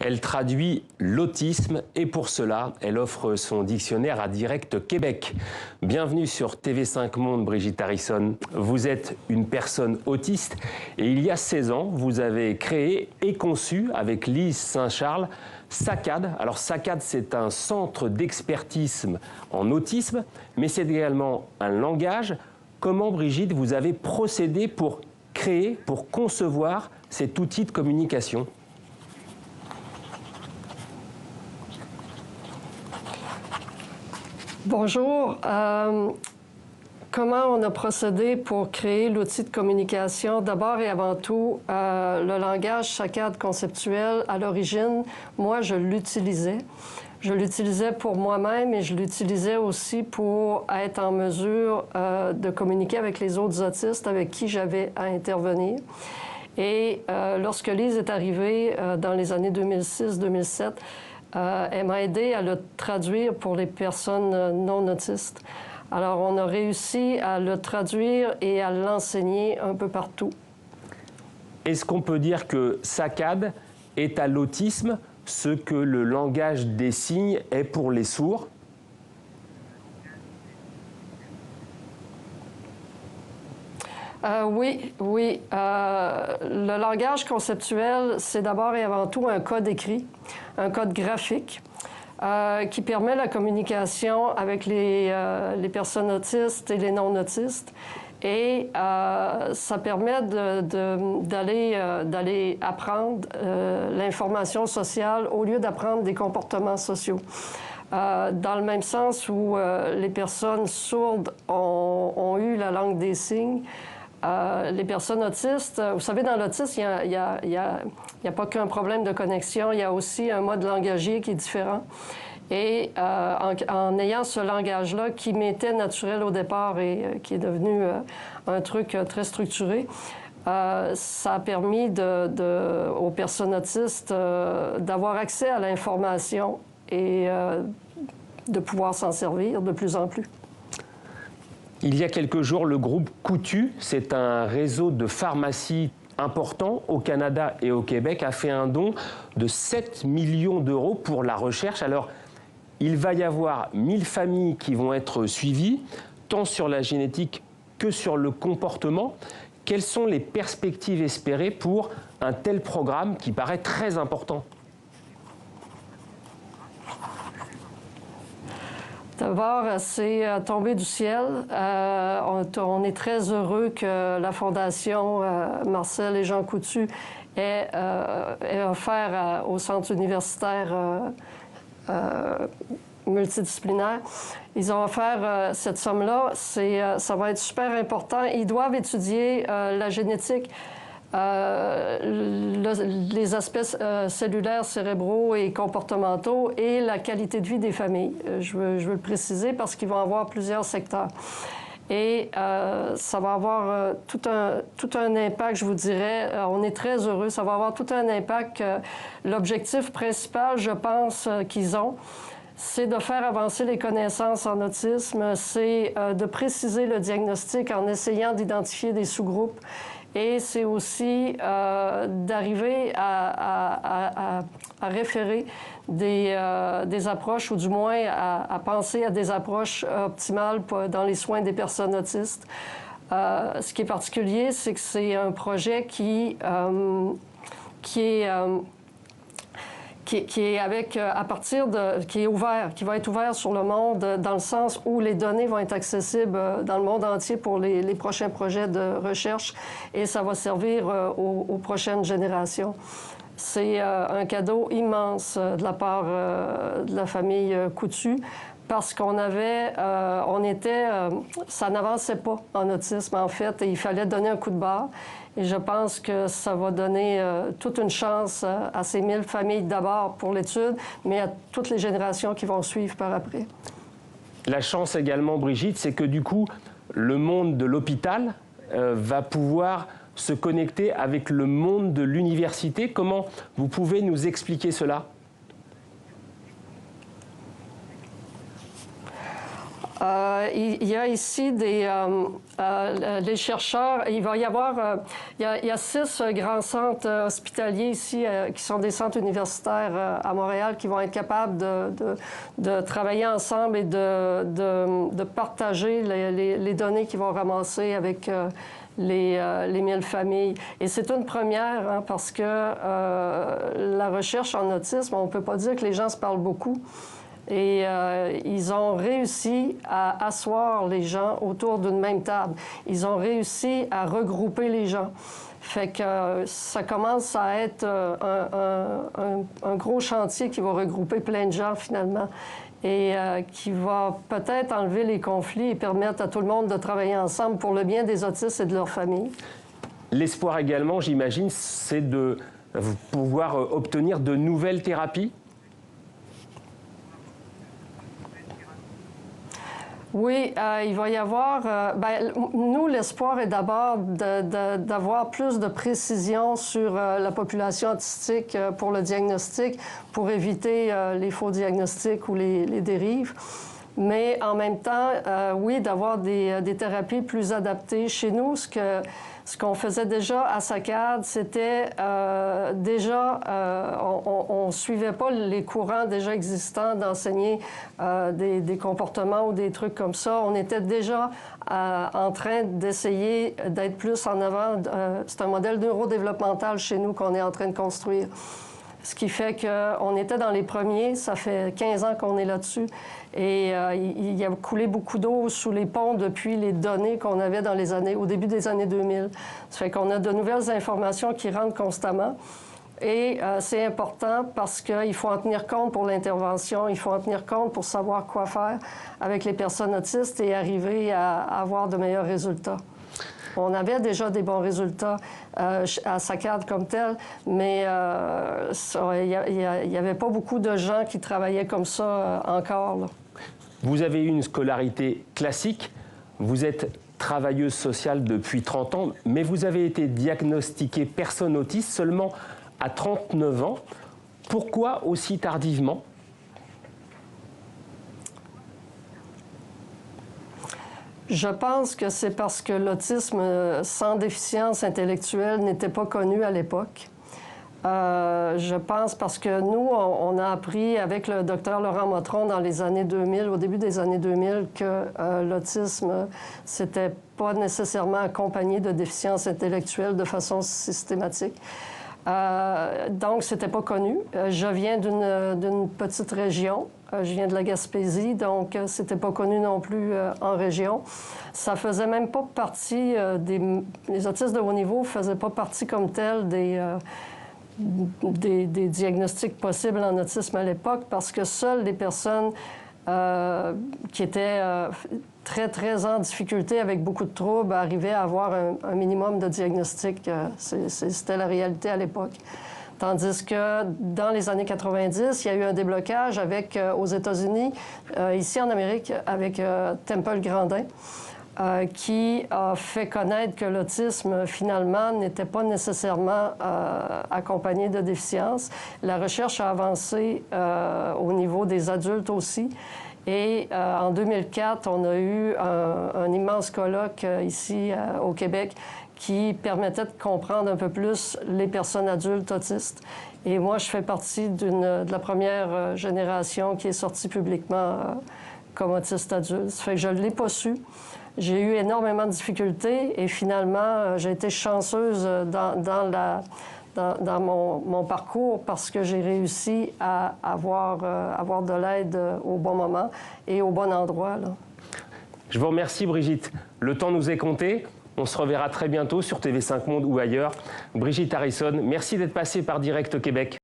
Elle traduit l'autisme et pour cela, elle offre son dictionnaire à Direct Québec. Bienvenue sur TV5 Monde, Brigitte Harrison. Vous êtes une personne autiste et il y a 16 ans, vous avez créé et conçu avec Lise Saint-Charles SACAD. Alors SACAD, c'est un centre d'expertise en autisme, mais c'est également un langage. Comment, Brigitte, vous avez procédé pour créer, pour concevoir cet outil de communication ? Bonjour. Comment on a procédé pour créer l'outil de communication? D'abord et avant tout, le langage SACAD conceptuel, à l'origine, moi, je l'utilisais. Je l'utilisais pour moi-même et je l'utilisais aussi pour être en mesure de communiquer avec les autres autistes avec qui j'avais à intervenir. Et lorsque Lise est arrivée dans les années 2006-2007, elle m'a aidé à le traduire pour les personnes non autistes. Alors, on a réussi à le traduire et à l'enseigner un peu partout. Est-ce qu'on peut dire que SACAD est à l'autisme ce que le langage des signes est pour les sourds ? Oui. Le langage conceptuel, c'est d'abord et avant tout un code écrit, un code graphique qui permet la communication avec les personnes autistes et les non-autistes. Et ça permet d'aller apprendre l'information sociale au lieu d'apprendre des comportements sociaux. Dans le même sens où les personnes sourdes ont eu la langue des signes, les personnes autistes, vous savez, dans l'autisme, il n'y a pas qu'un problème de connexion, il y a aussi un mode langagier qui est différent. Et en ayant ce langage-là qui m'était naturel au départ et qui est devenu un truc très structuré, ça a permis aux personnes autistes d'avoir accès à l'information et de pouvoir s'en servir de plus en plus. Il y a quelques jours, le groupe Coutu, c'est un réseau de pharmacies important au Canada et au Québec, a fait un don de 7 millions d'euros pour la recherche. Alors, il va y avoir 1000 familles qui vont être suivies, tant sur la génétique que sur le comportement. Quelles sont les perspectives espérées pour un tel programme qui paraît très important ? D'abord, c'est tombé du ciel. On est très heureux que la Fondation Marcel et Jean Coutu ait offert au centre universitaire multidisciplinaire. Ils ont offert cette somme-là. Ça va être super important. Ils doivent étudier la génétique, les aspects cellulaires, cérébraux et comportementaux et la qualité de vie des familles. Je veux le préciser parce qu'ils vont avoir plusieurs secteurs. Et ça va avoir tout un impact, je vous dirais. On est très heureux. Ça va avoir tout un impact. L'objectif principal, je pense, qu'ils ont, c'est de faire avancer les connaissances en autisme, c'est de préciser le diagnostic en essayant d'identifier des sous-groupes. Et c'est aussi d'arriver à référer des approches, ou du moins à penser à des approches optimales dans les soins des personnes autistes. Ce qui est particulier, c'est que c'est un projet qui est ouvert, qui va être ouvert sur le monde dans le sens où les données vont être accessibles dans le monde entier pour les prochains projets de recherche et ça va servir aux prochaines générations. C'est un cadeau immense de la part de la famille Coutu parce ça n'avançait pas en autisme en fait et il fallait donner un coup de barre. Et je pense que ça va donner toute une chance à ces 1000 familles d'abord pour l'étude, mais à toutes les générations qui vont suivre par après. La chance également, Brigitte, c'est que du coup, le monde de l'hôpital va pouvoir se connecter avec le monde de l'université. Comment vous pouvez nous expliquer cela ? il y a ici les chercheurs. Il va y avoir... il y a 6 grands centres hospitaliers ici qui sont des centres universitaires à Montréal qui vont être capables de travailler ensemble et de partager les données qu'ils vont ramasser avec les 1000 familles. Et c'est une première, hein, parce que la recherche en autisme, on ne peut pas dire que les gens se parlent beaucoup. Et ils ont réussi à asseoir les gens autour d'une même table. Ils ont réussi à regrouper les gens. Fait que ça commence à être un gros chantier qui va regrouper plein de gens, finalement, et qui va peut-être enlever les conflits et permettre à tout le monde de travailler ensemble pour le bien des autistes et de leur famille. L'espoir également, j'imagine, c'est de pouvoir obtenir de nouvelles thérapies? Oui, il va y avoir... nous, l'espoir est d'abord d'avoir plus de précision sur la population autistique pour le diagnostic, pour éviter les faux diagnostics ou les dérives. Mais en même temps, oui, d'avoir des thérapies plus adaptées. Chez nous, ce qu'on faisait déjà à SACAD, c'était on ne suivait pas les courants déjà existants d'enseigner des comportements ou des trucs comme ça. On était déjà en train d'essayer d'être plus en avant. C'est un modèle neurodéveloppemental chez nous qu'on est en train de construire. Ce qui fait qu'on était dans les premiers, ça fait 15 ans qu'on est là-dessus. Et il y a coulé beaucoup d'eau sous les ponts depuis les données qu'on avait au début des années 2000. Ça fait qu'on a de nouvelles informations qui rentrent constamment. Et c'est important parce qu'il faut en tenir compte pour l'intervention, il faut en tenir compte pour savoir quoi faire avec les personnes autistes et arriver à avoir de meilleurs résultats. On avait déjà des bons résultats à SACAD comme tel, mais il n'y avait pas beaucoup de gens qui travaillaient comme ça encore, là. Vous avez eu une scolarité classique, vous êtes travailleuse sociale depuis 30 ans, mais vous avez été diagnostiquée personne autiste seulement à 39 ans. Pourquoi aussi tardivement ? Je pense que c'est parce que l'autisme sans déficience intellectuelle n'était pas connu à l'époque. Je pense parce que nous, on a appris avec le docteur Laurent Motron dans les années 2000, au début des années 2000, que l'autisme, c'était pas nécessairement accompagné de déficience intellectuelle de façon systématique. Donc, c'était pas connu. Je viens d'une petite région. Je viens de la Gaspésie, donc c'était pas connu non plus en région. Ça faisait même pas partie les autistes de haut niveau faisaient pas partie comme tel des diagnostics possibles en autisme à l'époque parce que seules les personnes qui étaient très, très en difficulté avec beaucoup de troubles arrivaient à avoir un minimum de diagnostic. C'était la réalité à l'époque. Tandis que dans les années 90, il y a eu un déblocage aux États-Unis, ici en Amérique, avec Temple Grandin, qui a fait connaître que l'autisme, finalement, n'était pas nécessairement accompagné de déficience. La recherche a avancé au niveau des adultes aussi. Et en 2004, on a eu un immense colloque ici au Québec qui permettait de comprendre un peu plus les personnes adultes autistes. Et moi, je fais partie de la première génération qui est sortie publiquement comme autiste adulte. Ça fait que je ne l'ai pas su. J'ai eu énormément de difficultés et finalement, j'ai été chanceuse dans mon parcours parce que j'ai réussi à avoir de l'aide au bon moment et au bon endroit, là. Je vous remercie, Brigitte. Le temps nous est compté. On se reverra très bientôt sur TV5 Monde ou ailleurs. Brigitte Harrison, merci d'être passée par Direct Québec.